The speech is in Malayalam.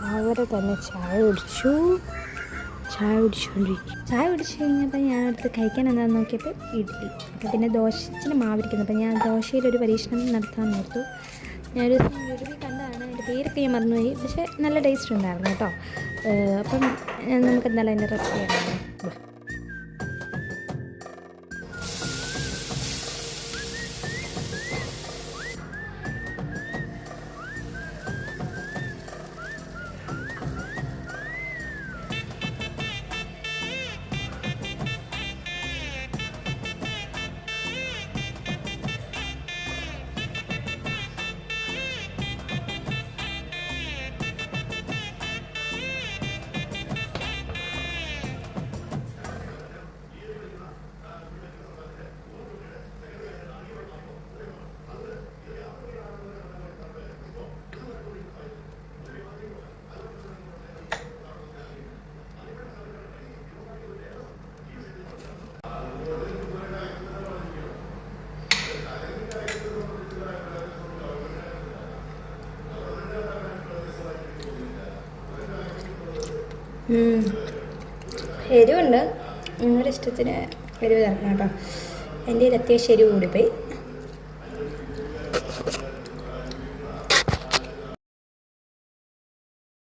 രാവിലെ തന്നെ ചായ കുടിച്ചു കഴിഞ്ഞപ്പോൾ ഞാനടുത്ത് കഴിക്കാൻ എന്താണെന്ന് നോക്കിയപ്പോൾ ഇഡ്ഡലി. അപ്പോൾ പിന്നെ ദോശത്തിന് മാവിരിക്കുന്നു. അപ്പോൾ ഞാൻ ദോശയിലൊരു പരീക്ഷണം നടത്താൻ ഓർത്തു. ഞാനൊരു ദിവസം യൂട്യൂബിൽ കണ്ടതാണ്, അതിൻ്റെ പേരൊക്കെ ഞാൻ മറന്നുപോയി, പക്ഷേ നല്ല ടേസ്റ്റ് ഉണ്ടായിരുന്നു കേട്ടോ. അപ്പം നമുക്ക് എന്തായാലും അതിൻ്റെ റെസിപ്പി അറിയാം. എരിവുണ്ട്, നിങ്ങളുടെ ഇഷ്ടത്തിന് എരിവ് തരണം കേട്ടോ. എൻ്റെ അത്യാവശ്യം എരിവ് കൂടിപ്പോയി.